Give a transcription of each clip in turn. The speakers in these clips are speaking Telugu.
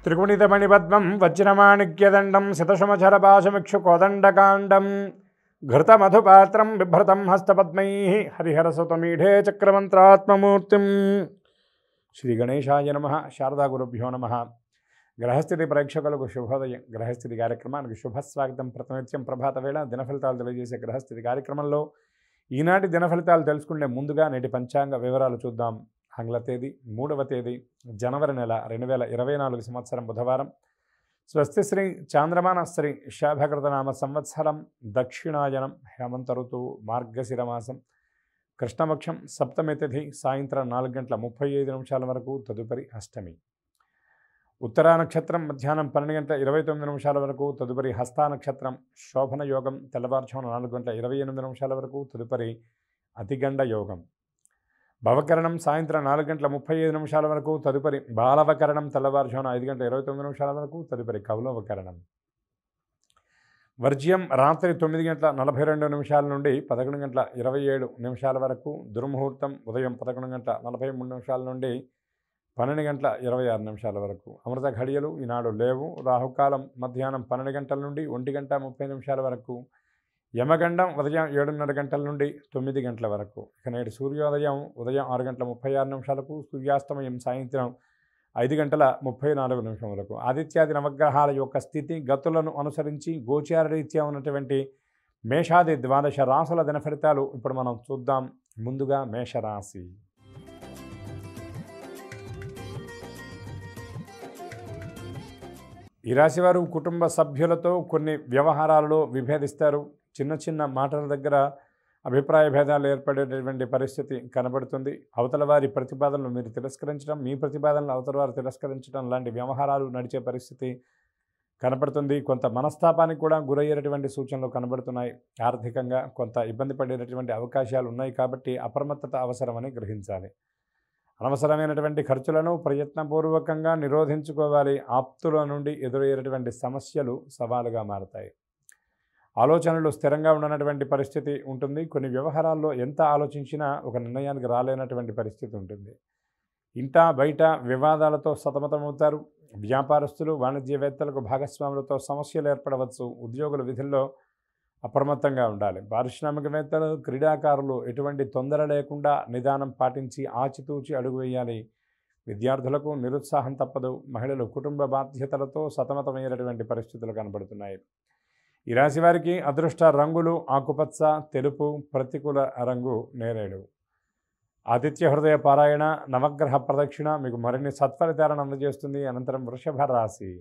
त्रिगुणितमणिपद्मं वज्रमाणिक्यदण्डं शतशमचरपाशमिक्षुकोदण्डकाण्डं घृतमधुपात्रं बिभ्रतं हस्तपद्मैः हरिहरसुतमीढे चक्रमन्त्रात्ममूर्तिं श्रीगणेशाय नमः। शारदागुरुभ्यो नमः। గ్రహస్థితి ప్రేక్షకులకు శుభోదయం. గ్రహస్థితి కార్యక్రమానికి శుభస్వాగతం. ప్రతినిత్యం ప్రభాత వేళ దిన ఫలితాలు తెలియజేసే గ్రహస్థితి కార్యక్రమంలో ఈనాటి దిన ఫలితాలు తెలుసుకునే ముందుగా నేటి పంచాంగ వివరాలు చూద్దాం. ఆంగ్ల తేదీ 3వ తేదీ జనవరి నెల 2024 సంవత్సరం బుధవారం. స్వస్తి శ్రీ చాంద్రమాన శ్రీ శాభకృతనామ సంవత్సరం దక్షిణాయనం హేమంత ఋతువు మార్గశిర మాసం కృష్ణపక్షం సప్తమి తిథి సాయంత్రం 4:35 వరకు. తదుపరి అష్టమి. ఉత్తరా నక్షత్రం మధ్యాహ్నం 12:29 వరకు. తదుపరి హస్తా నక్షత్రం శోభన యోగం తెల్లవారుజామున 4:28 వరకు. తదుపరి అతిగండ యోగం. భవకరణం సాయంత్రం 4:35 వరకు. తదుపరి బాలవకరణం తెల్లవారుజామున 5:29 వరకు. తదుపరి కౌలవకరణం. వర్జ్యం రాత్రి 9:42 నుండి 11:27 వరకు. దుర్ముహూర్తం ఉదయం 11:43 నుండి 12:26 వరకు. అమృత ఘడియలు ఈనాడు లేవు. రాహుకాలం మధ్యాహ్నం 12 గంటల నుండి 1:30 వరకు. యమగండం ఉదయం 7:30 నుండి 9 గంటల వరకు. ఇక నేటి సూర్యోదయం ఉదయం 6:36 సూర్యాస్తమయం సాయంత్రం 5:34 వరకు. ఆదిత్యాది నవగ్రహాల యొక్క స్థితి గతులను అనుసరించి గోచార రీత్యా ఉన్నటువంటి మేషాది 12 రాశుల దిన ఫలితాలు ఇప్పుడు మనం చూద్దాం. ముందుగా మేషరాశి. ఈ రాశివారు కుటుంబ సభ్యులతో కొన్ని వ్యవహారాలలో విభేదిస్తారు. చిన్న చిన్న మాటల దగ్గర అభిప్రాయ భేదాలు ఏర్పడేటటువంటి పరిస్థితి కనబడుతుంది. అవతల వారి ప్రతిపాదనలు మీరు తిరస్కరించడం, మీ ప్రతిపాదనలు అవతల వారు తిరస్కరించడం లాంటి వ్యవహారాలు నడిచే పరిస్థితి కనబడుతుంది. కొంత మనస్తాపానికి కూడా గురయ్యేటటువంటి సూచనలు కనబడుతున్నాయి. ఆర్థికంగా కొంత ఇబ్బంది పడేటటువంటి అవకాశాలు ఉన్నాయి కాబట్టి అప్రమత్తత అవసరమని గ్రహించాలి. అనవసరమైనటువంటి ఖర్చులను ప్రయత్నపూర్వకంగా నిరోధించుకోవాలి. ఆప్తుల నుండి ఎదురయ్యేటటువంటి సమస్యలు సవాలుగా మారతాయి. ఆలోచనలు స్థిరంగా ఉండనటువంటి పరిస్థితి ఉంటుంది. కొన్ని వ్యవహారాల్లో ఎంత ఆలోచించినా ఒక నిర్ణయానికి రాలేనటువంటి పరిస్థితి ఉంటుంది. ఇంటా బయట వివాదాలతో సతమతమవుతారు. వ్యాపారస్తులు వాణిజ్యవేత్తలకు భాగస్వాములతో సమస్యలు ఏర్పడవచ్చు. ఉద్యోగుల విధుల్లో అప్రమత్తంగా ఉండాలి. పారిశ్రామికవేత్తలు క్రీడాకారులు ఎటువంటి తొందర లేకుండా నిదానం పాటించి ఆచితూచి అడుగు వేయాలి. విద్యార్థులకు నిరుత్సాహం తప్పదు. మహిళలు కుటుంబ బాధ్యతలతో సతమతమయ్యేటటువంటి పరిస్థితులు కనబడుతున్నాయి. ఈ రాశి వారికి అదృష్ట రంగులు ఆకుపచ్చ, తెలుపు, ప్రతికూల రంగు నేరేడు. ఆదిత్య హృదయ పారాయణ, నవగ్రహ ప్రదక్షిణ మీకు మరిన్ని సత్ఫలితాలను అందజేస్తుంది. అనంతరం వృషభ రాశి.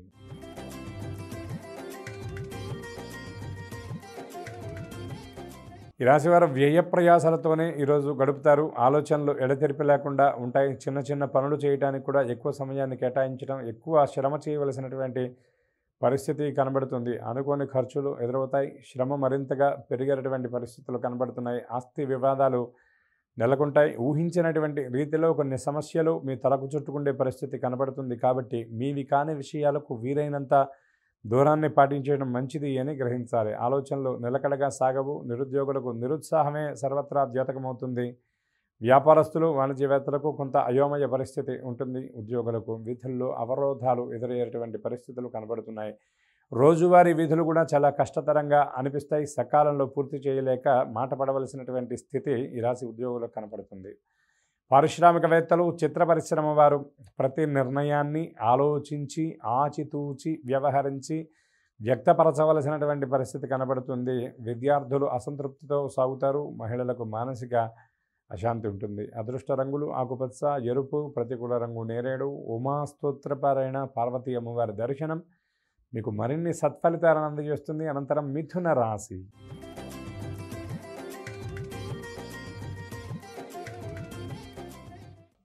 ఈ రాశివారు వ్యయ ప్రయాసాలతోనే ఈరోజు గడుపుతారు. ఆలోచనలు ఎడతెరిపి లేకుండా ఉంటాయి. చిన్న చిన్న పనులు చేయడానికి కూడా ఎక్కువ సమయాన్ని కేటాయించడం, ఎక్కువ శ్రమ చేయవలసినటువంటి పరిస్థితి కనబడుతుంది. అనుకోని ఖర్చులు ఎదురవుతాయి. శ్రమ మరింతగా పెరిగేటటువంటి పరిస్థితులు కనబడుతున్నాయి. ఆస్తి వివాదాలు నెలకొంటాయి. ఊహించినటువంటి రీతిలో కొన్ని సమస్యలు మీ తలకు చుట్టుకుండే పరిస్థితి కనబడుతుంది. కాబట్టి మీవి కాని విషయాలకు వీలైనంత దూరాన్ని పాటించడం మంచిది అని గ్రహించాలి. ఆలోచనలు నిలకడగా సాగవు. నిరుద్యోగులకు నిరుత్సాహమే సర్వత్రా ద్యోతకమవుతుంది. వ్యాపారస్తులు వాణిజ్యవేత్తలకు కొంత అయోమయ పరిస్థితి ఉంటుంది. ఉద్యోగులకు విధుల్లో అవరోధాలు ఎదురయ్యేటువంటి పరిస్థితులు కనబడుతున్నాయి. రోజువారీ విధులు కూడా చాలా కష్టతరంగా అనిపిస్తాయి. సకాలంలో పూర్తి చేయలేక మాట పడవలసినటువంటి స్థితి ఈ రాశి ఉద్యోగులకు కనపడుతుంది. పారిశ్రామికవేత్తలు, చిత్ర పరిశ్రమ వారు ప్రతి నిర్ణయాన్ని ఆలోచించి ఆచితూచి వ్యవహరించి వ్యక్తపరచవలసినటువంటి పరిస్థితి కనబడుతుంది. విద్యార్థులు అసంతృప్తితో సాగుతారు. మహిళలకు మానసిక అశాంతి ఉంటుంది. అదృష్ట రంగులు ఆకుపచ్చ, ఎరుపు, ప్రతికూల రంగు నేరేడు. ఉమా స్తోత్రపారాయణ, పార్వతీ అమ్మవారి దర్శనం మీకు మరిన్ని సత్ఫలితాలను అందజేస్తుంది. అనంతరం మిథున రాశి.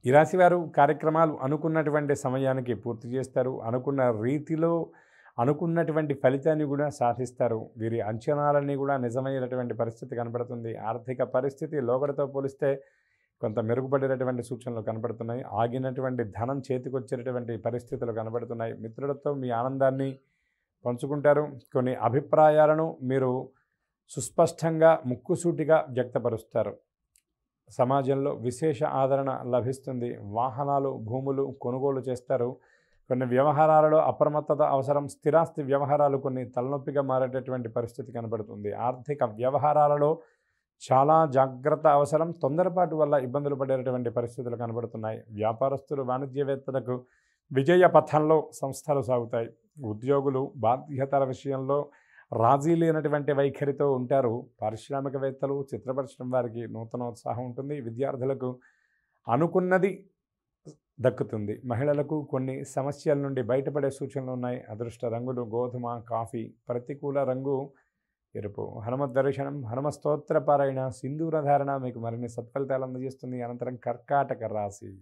ఈ రాశివారు కార్యక్రమాలు అనుకున్నటువంటి సమయానికి పూర్తి చేస్తారు. అనుకున్న రీతిలో అనుకున్నటువంటి ఫలితాన్ని కూడా సాధిస్తారు. వీరి అంచనాలన్నీ కూడా నిజమైనటువంటి పరిస్థితి కనబడుతుంది. ఆర్థిక పరిస్థితి లోగడతో పోలిస్తే కొంత మెరుగుపడేటటువంటి సూచనలు కనబడుతున్నాయి. ఆగినటువంటి ధనం చేతికొచ్చేటటువంటి పరిస్థితులు కనబడుతున్నాయి. మిత్రులతో మీ ఆనందాన్ని పంచుకుంటారు. కొన్ని అభిప్రాయాలను మీరు సుస్పష్టంగా ముక్కుసూటిగా వ్యక్తపరుస్తారు. సమాజంలో విశేష ఆదరణ లభిస్తుంది. వాహనాలు, భూములు కొనుగోలు చేస్తారు. కొన్ని వ్యవహారాలలో అప్రమత్తత అవసరం. స్థిరాస్తి వ్యవహారాలు కొన్ని తలనొప్పిగా మారేటటువంటి పరిస్థితి కనబడుతుంది. ఆర్థిక వ్యవహారాలలో చాలా జాగ్రత్త అవసరం. తొందరపాటు వల్ల ఇబ్బందులు పడేటటువంటి పరిస్థితులు కనబడుతున్నాయి. వ్యాపారస్తులు, వాణిజ్యవేత్తలకు విజయ పథంలో సంస్థలు సాగుతాయి. ఉద్యోగులు బాధ్యతల విషయంలో రాజీ లేనటువంటి వైఖరితో ఉంటారు. పారిశ్రామికవేత్తలు, చిత్ర పరిశ్రమ వారికి నూతనోత్సాహం ఉంటుంది. విద్యార్థులకు అనుకున్నది దక్కుతుంది. మహిళలకు కొన్ని సమస్యల నుండి బయటపడే సూచనలు ఉన్నాయి. అదృష్ట రంగులు గోధుమ, కాఫీ. ప్రతికూల రంగు ఎరుపు. హనుమత్ దర్శనం, హనుమ స్తోత్ర పారాయణ, సింధూర ధారణ మీకు మరిన్ని సత్ఫలితాలు అందజేస్తుంది. అనంతరం కర్కాటక రాశి.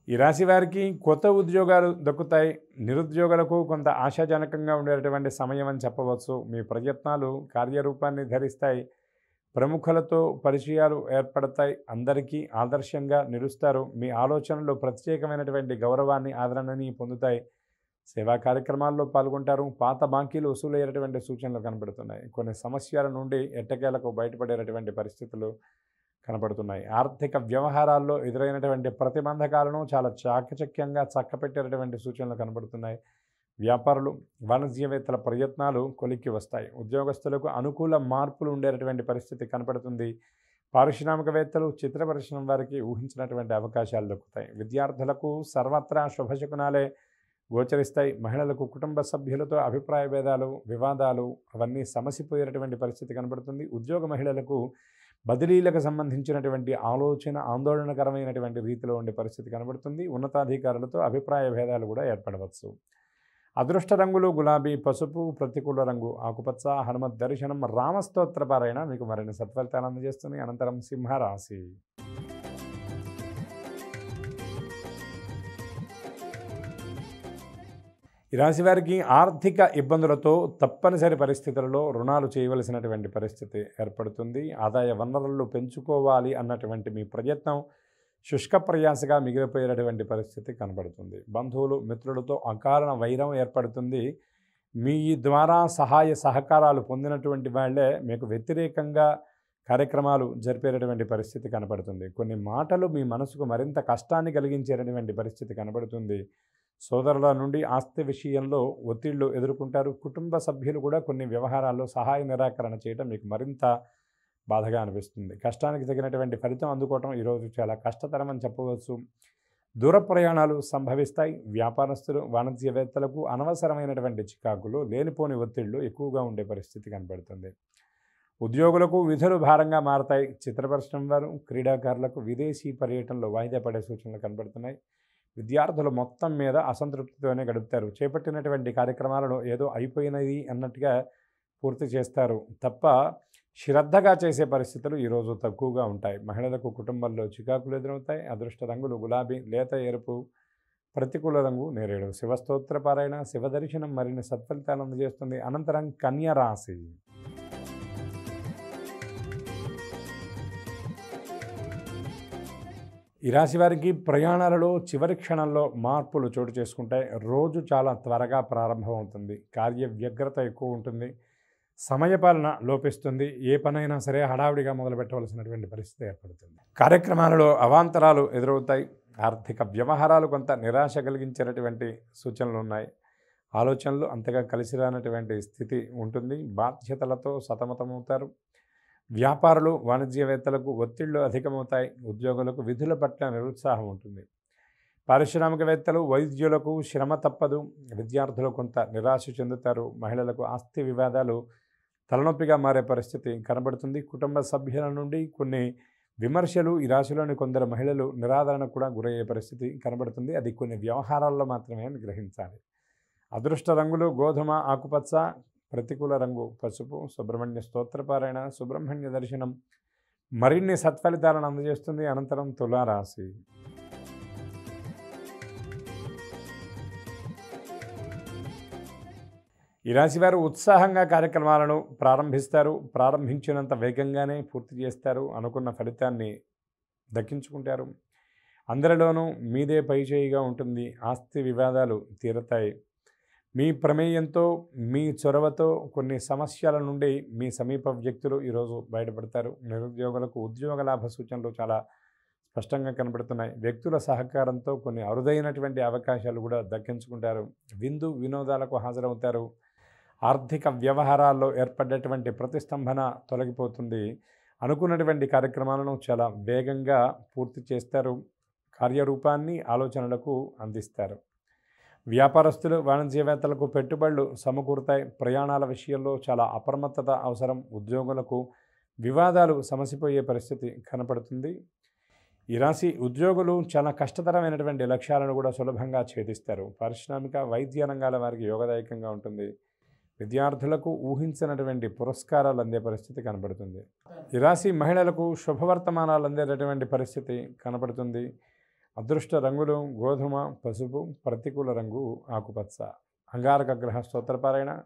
ఈ రాశి వారికి కొత్త ఉద్యోగాలు దక్కుతాయి. నిరుద్యోగులకు కొంత ఆశాజనకంగా ఉండేటువంటి సమయం అని చెప్పవచ్చు. మీ ప్రయత్నాలు కార్యరూపాన్ని ధరిస్తాయి. ప్రముఖులతో పరిచయాలు ఏర్పడతాయి. అందరికీ ఆదర్శంగా నిలుస్తారు. మీ ఆలోచనలు ప్రత్యేకమైనటువంటి గౌరవాన్ని, ఆదరణని పొందుతాయి. సేవా కార్యక్రమాల్లో పాల్గొంటారు. పాత బాకీలు వసూలయ్యేటువంటి సూచనలు కనబడుతున్నాయి. కొన్ని సమస్యల నుండి ఎట్టకేలకు బయటపడేటటువంటి పరిస్థితులు కనబడుతున్నాయి. ఆర్థిక వ్యవహారాల్లో ఎదురైనటువంటి ప్రతిబంధకాలను చాలా చాకచక్యంగా చక్కపెట్టేటటువంటి సూచనలు కనబడుతున్నాయి. వ్యాపారులు, వాణిజ్యవేత్తల ప్రయత్నాలు కొలిక్కి వస్తాయి. ఉద్యోగస్తులకు అనుకూల మార్పులు ఉండేటటువంటి పరిస్థితి కనపడుతుంది. పారిశ్రామికవేత్తలు, చిత్ర పరిశ్రమ వారికి ఊహించినటువంటి అవకాశాలు దక్కుతాయి. విద్యార్థులకు సర్వత్రా శుభశకునాలే గోచరిస్తాయి. మహిళలకు కుటుంబ సభ్యులతో అభిప్రాయ భేదాలు, వివాదాలు అవన్నీ సమసిపోయేటటువంటి పరిస్థితి కనబడుతుంది. ఉద్యోగ మహిళలకు బదిలీలకు సంబంధించినటువంటి ఆలోచన ఆందోళనకరమైనటువంటి రీతిలో ఉండే పరిస్థితి కనబడుతుంది. ఉన్నతాధికారులతో అభిప్రాయ భేదాలు కూడా ఏర్పడవచ్చు. అదృష్ట రంగులు గులాబీ, పసుపు. ప్రతికూల రంగు ఆకుపచ్చ. హనుమత్ దర్శనం, రామస్తోత్ర పారాయణ మీకు మరిన్ని సత్ఫలితాలు అందజేస్తుంది. అనంతరం సింహరాశి. ఈ రాశి వారికి ఆర్థిక ఇబ్బందులతో తప్పనిసరి పరిస్థితులలో రుణాలు చేయవలసినటువంటి పరిస్థితి ఏర్పడుతుంది. ఆదాయ వనరులు పెంచుకోవాలి అన్నటువంటి మీ ప్రయత్నం శుష్క ప్రయాసగా మిగిలిపోయేటటువంటి పరిస్థితి కనబడుతుంది. బంధువులు, మిత్రులతో అకారణ వైరం ఏర్పడుతుంది. మీ ద్వారా సహాయ సహకారాలు పొందినటువంటి వాళ్ళే మీకు వ్యతిరేకంగా కార్యక్రమాలు జరిపేటటువంటి పరిస్థితి కనబడుతుంది. కొన్ని మాటలు మీ మనసుకు మరింత కష్టాన్ని కలిగించేటటువంటి పరిస్థితి కనబడుతుంది. సోదరుల నుండి ఆస్తి విషయంలో ఒత్తిళ్లు ఎదుర్కొంటారు. కుటుంబ సభ్యులు కూడా కొన్ని వ్యవహారాల్లో సహాయ నిరాకరణ చేయడం మీకు మరింత బాధగా అనిపిస్తుంది. కష్టానికి తగినటువంటి ఫలితం అందుకోవటం ఈరోజు చాలా కష్టతరం అని చెప్పవచ్చు. దూర ప్రయాణాలు సంభవిస్తాయి. వ్యాపారస్తులు, వాణిజ్యవేత్తలకు అనవసరమైనటువంటి చికాకులు, లేనిపోని ఒత్తిళ్లు ఎక్కువగా ఉండే పరిస్థితి కనబడుతుంది. ఉద్యోగులకు విధులు భారంగా మారతాయి. చిత్ర పరిశ్రమ వారు, క్రీడాకారులకు విదేశీ పర్యటనలో వాయిదా పడే సూచనలు కనబడుతున్నాయి. విద్యార్థులు మొత్తం మీద అసంతృప్తితోనే గడుపుతారు. చేపట్టినటువంటి కార్యక్రమాలను ఏదో అయిపోయినది అన్నట్టుగా పూర్తి చేస్తారు తప్ప శ్రద్ధగా చేసే పరిస్థితులు ఈరోజు తక్కువగా ఉంటాయి. మహిళలకు కుటుంబంలో చికాకులు ఎదురవుతాయి. అదృష్ట రంగులు గులాబీ, లేత ఎరుపు. ప్రతికూల రంగు నేరేడు. శివస్తోత్ర పారాయణ, శివదర్శనం మరిన్ని సత్ఫలితాలు అందజేస్తుంది. అనంతరం కన్యా రాశి. ఈ రాశి వారికి ప్రయాణాలలో చివరి క్షణంలో మార్పులు చోటు చేసుకుంటాయి. రోజు చాలా త్వరగా ప్రారంభమవుతుంది. కార్య వ్యగ్రత ఎక్కువ ఉంటుంది. సమయపాలన లోపిస్తుంది. ఏ పనైనా సరే హడావిడిగా మొదలుపెట్టవలసినటువంటి పరిస్థితి ఏర్పడుతుంది. కార్యక్రమాలలో అవాంతరాలు ఎదురవుతాయి. ఆర్థిక వ్యవహారాలు కొంత నిరాశ కలిగించేటటువంటి సూచనలు ఉన్నాయి. ఆలోచనలు అంతగా కలిసి రానటువంటి స్థితి ఉంటుంది. బాధ్యతలతో సతమతమవుతారు. వ్యాపారులు, వాణిజ్యవేత్తలకు ఒత్తిళ్లు అధికమవుతాయి. ఉద్యోగులకు విధుల పట్ల నిరుత్సాహం ఉంటుంది. పారిశ్రామికవేత్తలు, వైద్యులకు శ్రమ తప్పదు. విద్యార్థులు కొంత నిరాశ చెందుతారు. మహిళలకు ఆస్తి వివాదాలు తలనొప్పిగా మారే పరిస్థితి కనబడుతుంది. కుటుంబ సభ్యుల నుండి కొన్ని విమర్శలు. ఈ రాశిలోని కొందరు మహిళలు నిరాదరణకు కూడా గురయ్యే పరిస్థితి కనబడుతుంది. అది కొన్ని వ్యవహారాల్లో మాత్రమే గ్రహించాలి. అదృష్ట రంగులు గోధుమ, ఆకుపచ్చ. ప్రతికూల రంగు పసుపు. సుబ్రహ్మణ్య స్తోత్రపారాయణ, సుబ్రహ్మణ్య దర్శనం మరిన్ని సత్ఫలితాలను అందజేస్తుంది. అనంతరం తులారాశి. ఈ రాశి వారు ఉత్సాహంగా కార్యక్రమాలను ప్రారంభిస్తారు. ప్రారంభించినంత వేగంగానే పూర్తి చేస్తారు. అనుకున్న ఫలితాన్ని దక్కించుకుంటారు. అందరిలోనూ మీదే పైచేయిగా ఉంటుంది. ఆస్తి వివాదాలు తీరతాయి. మీ ప్రమేయంతో, మీ చొరవతో కొన్ని సమస్యల నుండి మీ సమీప వ్యక్తులు ఈరోజు బయటపడతారు. నిరుద్యోగులకు ఉద్యోగ లాభ సూచనలు చాలా స్పష్టంగా కనబడుతున్నాయి. వ్యక్తుల సహకారంతో కొన్ని అరుదైనటువంటి అవకాశాలు కూడా దక్కించుకుంటారు. విందు వినోదాలకు హాజరవుతారు. ఆర్థిక వ్యవహారాల్లో ఏర్పడ్డటువంటి ప్రతిస్తంభన తొలగిపోతుంది. అనుకున్నటువంటి కార్యక్రమాలను చాలా వేగంగా పూర్తి చేస్తారు. కార్యరూపాన్ని ఆలోచనలకు అందిస్తారు. వ్యాపారస్తులు, వాణిజ్యవేత్తలకు పెట్టుబడులు సమకూరుతాయి. ప్రయాణాల విషయంలో చాలా అప్రమత్తత అవసరం. ఉద్యోగులకు వివాదాలు సమసిపోయే పరిస్థితి కనపడుతుంది. ఈ రాశి ఉద్యోగులు చాలా కష్టతరమైనటువంటి లక్ష్యాలను కూడా సులభంగా ఛేదిస్తారు. పారిశ్రామిక, వైద్య రంగాల వారికి యోగదాయకంగా ఉంటుంది. విద్యార్థులకు ఊహించినటువంటి పురస్కారాలు అందే పరిస్థితి కనబడుతుంది. ఈ రాశి మహిళలకు శుభవర్తమానాలు అందేటటువంటి పరిస్థితి కనబడుతుంది. అదృష్ట రంగులు గోధుమ, పసుపు, ప్రతికూల రంగు ఆకుపచ్చ. అంగారక గ్రహ స్తోత్రపారాయణ,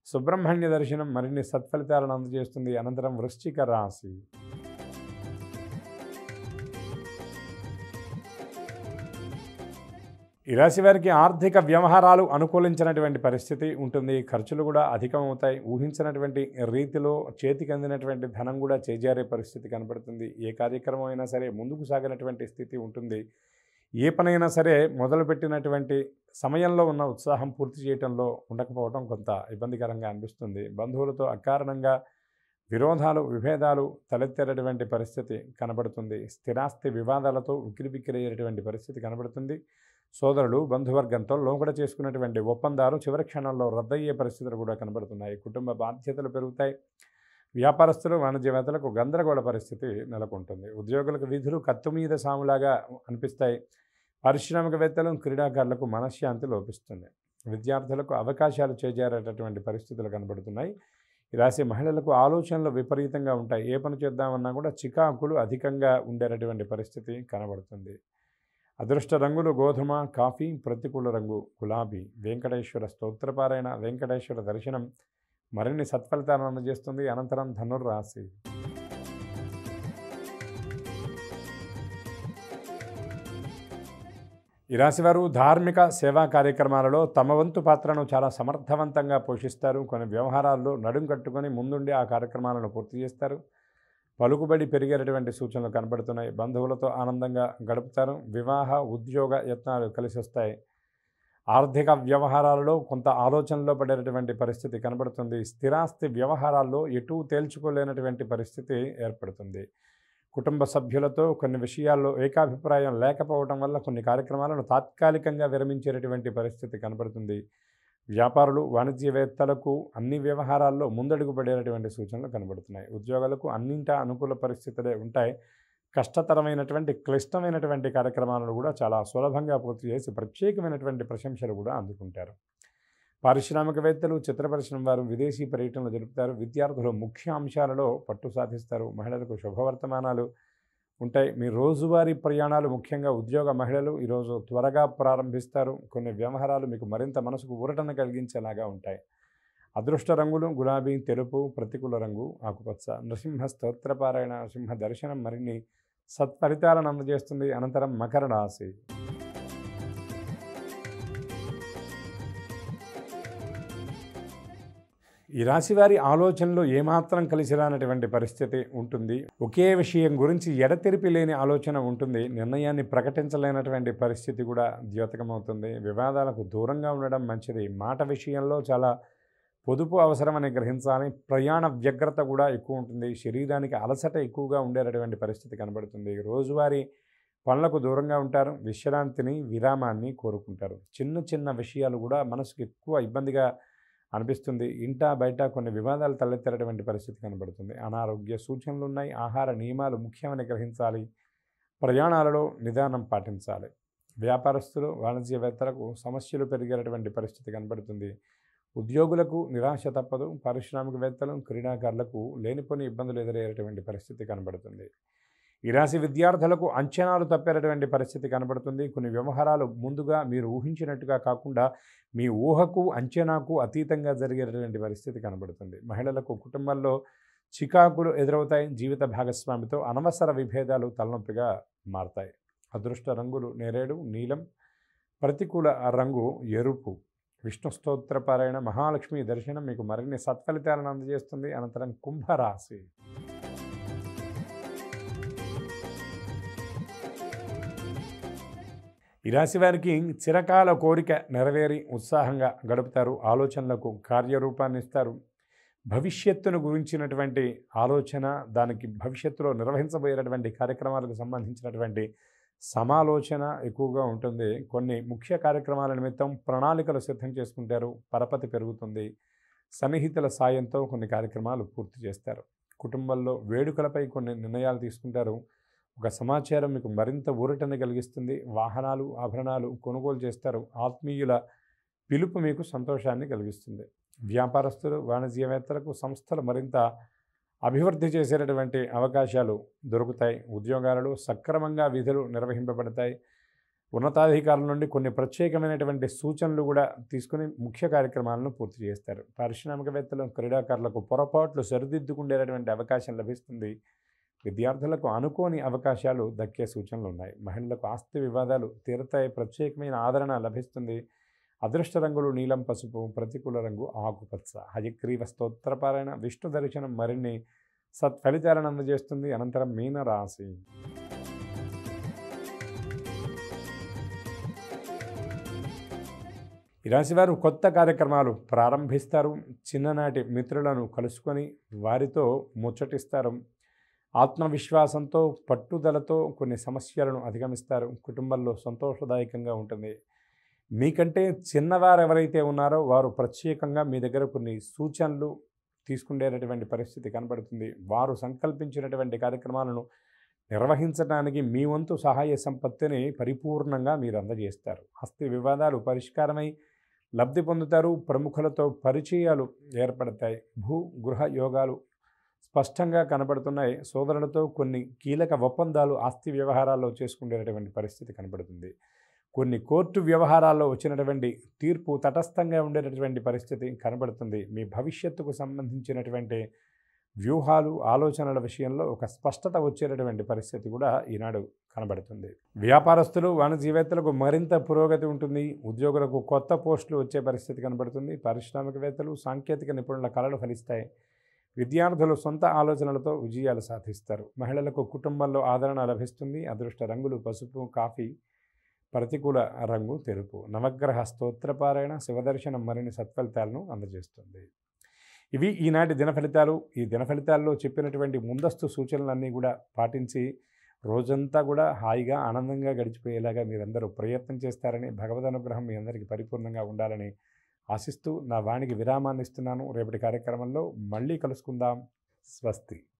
సుబ్రహ్మణ్య దర్శనం మరిన్ని సత్ఫలితాలను అందజేస్తుంది. అనంతరం వృశ్చిక రాశి. ఈ రాశి వారికి ఆర్థిక వ్యవహారాలు అనుకూలించినటువంటి పరిస్థితి ఉంటుంది. ఖర్చులు కూడా అధికమవుతాయి. ఊహించినటువంటి రీతిలో చేతికి అందినటువంటి ధనం కూడా చేజారే పరిస్థితి కనబడుతుంది. ఏ కార్యక్రమం అయినా సరే ముందుకు సాగినటువంటి స్థితి ఉంటుంది. ఏ పనైనా సరే మొదలుపెట్టినటువంటి సమయంలో ఉన్న ఉత్సాహం పూర్తి చేయడంలో ఉండకపోవడం కొంత ఇబ్బందికరంగా అనిపిస్తుంది. బంధువులతో అకారణంగా విరోధాలు, విభేదాలు తలెత్తేటటువంటి పరిస్థితి కనబడుతుంది. స్థిరాస్తి వివాదాలతో ఉక్కిరిబిక్కిరయ్యేటువంటి పరిస్థితి కనబడుతుంది. సోదరులు, బంధువర్గంతో లోగడ చేసుకున్నటువంటి ఒప్పందాలు చివరి క్షణంలో రద్దయ్యే పరిస్థితులు కూడా కనబడుతున్నాయి. కుటుంబ బాధ్యతలు పెరుగుతాయి. వ్యాపారస్తులు, వాణిజ్యవేత్తలకు గందరగోళ పరిస్థితి నెలకొంటుంది. ఉద్యోగులకు విధులు కత్తు మీద సాములాగా అనిపిస్తాయి. పారిశ్రామికవేత్తలు, క్రీడాకారులకు మనశ్శాంతి లోపిస్తుంది. విద్యార్థులకు అవకాశాలు చేజారేటటువంటి పరిస్థితులు కనబడుతున్నాయి. ఈ రాశి మహిళలకు ఆలోచనలు విపరీతంగా ఉంటాయి. ఏ పని చేద్దామన్నా కూడా చికాకులు అధికంగా ఉండేటటువంటి పరిస్థితి కనబడుతుంది. అదృష్ట రంగులు గోధుమ, కాఫీ, ప్రతికూల రంగు గులాబీ. వెంకటేశ్వర స్తోత్రపారాయణ, వెంకటేశ్వర దర్శనం మరిన్ని సత్ఫలితాలను అందజేస్తుంది. అనంతరం ధనుర్రాశి. ఈ రాశివారు ధార్మిక సేవా కార్యక్రమాలలో తమ వంతు పాత్రను చాలా సమర్థవంతంగా పోషిస్తారు. కొన్ని వ్యవహారాల్లో నడుం కట్టుకొని ముందుండి ఆ కార్యక్రమాలను పూర్తి చేస్తారు. పలుకుబడి పెరిగేటటువంటి సూచనలు కనబడుతున్నాయి. బంధువులతో ఆనందంగా గడుపుతారు. వివాహ, ఉద్యోగ యత్నాలు కలిసి వస్తాయి. ఆర్థిక వ్యవహారాలలో కొంత ఆలోచనలో పడేటటువంటి పరిస్థితి కనబడుతుంది. స్థిరాస్తి వ్యవహారాల్లో ఎటూ తేల్చుకోలేనటువంటి పరిస్థితి ఏర్పడుతుంది. కుటుంబ సభ్యులతో కొన్ని విషయాల్లో ఏకాభిప్రాయం లేకపోవడం వల్ల కొన్ని కార్యక్రమాలను తాత్కాలికంగా విరమించేటటువంటి పరిస్థితి కనబడుతుంది. వ్యాపారులు, వాణిజ్యవేత్తలకు అన్ని వ్యవహారాల్లో ముందడుగు పడేటటువంటి సూచనలు కనబడుతున్నాయి. ఉద్యోగులకు అన్నింటా అనుకూల పరిస్థితులే ఉంటాయి. కష్టతరమైనటువంటి, క్లిష్టమైనటువంటి కార్యక్రమాలను కూడా చాలా సులభంగా పూర్తి చేసి ప్రత్యేకమైనటువంటి ప్రశంసలు కూడా అందుకుంటారు. పారిశ్రామికవేత్తలు, చిత్ర పరిశ్రమ వారు విదేశీ పర్యటనలు జరుపుతారు. విద్యార్థులు ముఖ్య అంశాలలో పట్టు సాధిస్తారు. మహిళలకు శుభవర్తమానాలు ఉంటాయి. మీ రోజువారీ ప్రయాణాలు, ముఖ్యంగా ఉద్యోగ మహిళలు ఈరోజు త్వరగా ప్రారంభిస్తారు. కొన్ని వ్యవహారాలు మీకు మరింత మనసుకు ఊరటన కలిగించేలాగా ఉంటాయి. అదృష్ట రంగులు గులాబీ, తెలుపు, ప్రతికూల రంగు ఆకుపచ్చ. నృసింహ స్తోత్రపారాయణ, సింహ దర్శనం మరిన్ని సత్ఫలితాలను అందజేస్తుంది. అనంతరం మకర రాశి. ఈ రాశివారి ఆలోచనలు ఏమాత్రం కలిసి రానటువంటి పరిస్థితి ఉంటుంది. ఒకే విషయం గురించి ఎడతెరిపి లేని ఆలోచన ఉంటుంది. నిర్ణయాన్ని ప్రకటించలేనటువంటి పరిస్థితి కూడా ద్యోతకమవుతుంది. వివాదాలకు దూరంగా ఉండడం మంచిది. మాట విషయంలో చాలా పొదుపు అవసరమని గ్రహించాలి. ప్రయాణ వ్యగ్రత కూడా ఎక్కువ ఉంటుంది. శరీరానికి అలసట ఎక్కువగా ఉండేటటువంటి పరిస్థితి కనబడుతుంది. రోజువారీ పనులకు దూరంగా ఉంటారు. విశ్రాంతిని, విరామాన్ని కోరుకుంటారు. చిన్న చిన్న విషయాలు కూడా మనసుకు ఎక్కువ ఇబ్బందిగా అనిపిస్తుంది. ఇంటా బయట కొన్ని వివాదాలు తలెత్తేటటువంటి పరిస్థితి కనబడుతుంది. అనారోగ్య సూచనలు ఉన్నాయి. ఆహార నియమాలు ముఖ్యమని గ్రహించాలి. ప్రయాణాలలో నిదానం పాటించాలి. వ్యాపారస్తులు, వాణిజ్యవేత్తలకు సమస్యలు పెరిగేటటువంటి పరిస్థితి కనబడుతుంది. ఉద్యోగులకు నిరాశ తప్పదు. పారిశ్రామికవేత్తలు, క్రీడాకారులకు లేనిపోని ఇబ్బందులు ఎదురయ్యేటువంటి పరిస్థితి కనబడుతుంది. ఈ రాశి విద్యార్థులకు అంచనాలు తప్పేటటువంటి పరిస్థితి కనబడుతుంది. కొన్ని వ్యవహారాలు ముందుగా మీరు ఊహించినట్టుగా కాకుండా మీ ఊహకు, అంచనాకు అతీతంగా జరిగేటటువంటి పరిస్థితి కనబడుతుంది. మహిళలకు కుటుంబంలో చికాకులు ఎదురవుతాయి. జీవిత భాగస్వామితో అనవసర విభేదాలు తలనొప్పిగా మారతాయి. అదృష్ట రంగులు నేరేడు, నీలం, ప్రతికూల రంగు ఎరుపు. విష్ణు స్తోత్ర పారాయణ, మహాలక్ష్మి దర్శనం మీకు మరిన్ని సత్ఫలితాలను అందజేస్తుంది. అనంతరం కుంభరాశి. ఈ రాశి వారికి చిరకాల కోరిక నెరవేరి ఉత్సాహంగా గడుపుతారు. ఆలోచనలకు కార్యరూపాన్ని ఇస్తారు. భవిష్యత్తును గురించినటువంటి ఆలోచన, దానికి భవిష్యత్తులో నిర్వహించబోయేటటువంటి కార్యక్రమాలకు సంబంధించినటువంటి సమాలోచన ఎక్కువగా ఉంటుంది. కొన్ని ముఖ్య కార్యక్రమాల నిమిత్తం ప్రణాళికలు సిద్ధం చేసుకుంటారు. పరపతి పెరుగుతుంది. సన్నిహితుల సాయంతో కొన్ని కార్యక్రమాలు పూర్తి చేస్తారు. కుటుంబంలో వేడుకలపై కొన్ని నిర్ణయాలు తీసుకుంటారు. ఒక సమాచారం మీకు మరింత ఊరటను కలిగిస్తుంది. వాహనాలు, ఆభరణాలు కొనుగోలు చేస్తారు. ఆత్మీయుల పిలుపు మీకు సంతోషాన్ని కలిగిస్తుంది. వ్యాపారస్తులు, వాణిజ్యవేత్తలకు సంస్థలు మరింత అభివృద్ధి చేసేటటువంటి అవకాశాలు దొరుకుతాయి. ఉద్యోగాలలో సక్రమంగా విధులు నిర్వహింపబడతాయి. ఉన్నతాధికారుల నుండి కొన్ని ప్రత్యేకమైనటువంటి సూచనలు కూడా తీసుకుని ముఖ్య కార్యక్రమాలను పూర్తి చేస్తారు. పారిశ్రామికవేత్తలు, క్రీడాకారులకు పొరపాట్లు సరిదిద్దుకునేటటువంటి అవకాశం లభిస్తుంది. విద్యార్థులకు అనుకోని అవకాశాలు దక్కే సూచనలు ఉన్నాయి. మహిళలకు ఆస్తి వివాదాలు తీరతాయి. ప్రత్యేకమైన ఆదరణ లభిస్తుంది. అదృష్ట రంగులు నీలం, పసుపు. ప్రతికూల రంగు ఆకుపచ్చ. హయగ్రీవ స్తోత్రపారాయణ, విష్ణు దర్శనం మరిన్ని సత్ఫలితాలను అందజేస్తుంది. అనంతరం మీనరాశి. ఈ రాశివారు కొత్త కార్యక్రమాలు ప్రారంభిస్తారు. చిన్ననాటి మిత్రులను కలుసుకొని వారితో ముచ్చటిస్తారు. ఆత్మవిశ్వాసంతో, పట్టుదలతో కొన్ని సమస్యలను అధిగమిస్తారు. కుటుంబంలో సంతోషదాయకంగా ఉంటుంది. మీకంటే చిన్నవారు ఎవరైతే ఉన్నారో వారు ప్రత్యేకంగా మీ దగ్గర కొన్ని సూచనలు తీసుకునేటటువంటి పరిస్థితి కనబడుతుంది. వారు సంకల్పించినటువంటి కార్యక్రమాలను నిర్వహించడానికి మీ వంతు సహాయ సంపత్తిని పరిపూర్ణంగా మీరు అందజేస్తారు. ఆస్తి వివాదాలు పరిష్కారమై లబ్ధి పొందుతారు. ప్రముఖులతో పరిచయాలు ఏర్పడతాయి. భూ గృహ యోగాలు స్పష్టంగా కనబడుతున్నాయి. సోదరులతో కొన్ని కీలక ఒప్పందాలు ఆస్తి వ్యవహారాల్లో చేసుకునేటటువంటి పరిస్థితి కనబడుతుంది. కొన్ని కోర్టు వ్యవహారాల్లో వచ్చినటువంటి తీర్పు తటస్థంగా ఉండేటటువంటి పరిస్థితి కనబడుతుంది. మీ భవిష్యత్తుకు సంబంధించినటువంటి వ్యూహాలు, ఆలోచనల విషయంలో ఒక స్పష్టత వచ్చేటటువంటి పరిస్థితి కూడా ఈనాడు కనబడుతుంది. వ్యాపారస్తులు, వాణిజ్యవేత్తలకు మరింత పురోగతి ఉంటుంది. ఉద్యోగులకు కొత్త పోస్టులు వచ్చే పరిస్థితి కనబడుతుంది. పారిశ్రామికవేత్తలు, సాంకేతిక నిపుణుల కళలు ఫలిస్తాయి. విద్యార్థులు సొంత ఆలోచనలతో విజయాలు సాధిస్తారు. మహిళలకు కుటుంబంలో ఆదరణ లభిస్తుంది. అదృష్ట రంగులు పసుపు, కాఫీ. ప్రతికూల రంగు తెలుపు. నవగ్రహ స్తోత్రపారాయణ, శివదర్శనం మరిన్ని సత్ఫలితాలను అందజేస్తుంది. ఇవి ఈనాటి దిన ఫలితాలు. ఈ దిన ఫలితాల్లో చెప్పినటువంటి ముందస్తు సూచనలన్నీ కూడా పాటించి రోజంతా కూడా హాయిగా, ఆనందంగా గడిచిపోయేలాగా మీరందరూ ప్రయత్నం చేస్తారని, భగవద్ అనుగ్రహం మీ అందరికీ పరిపూర్ణంగా ఉండాలని ఆశిస్తూ నా వాణికి విరామాన్ని ఇస్తున్నాను. రేపటి కార్యక్రమంలో మళ్ళీ కలుసుకుందాం. స్వస్తి.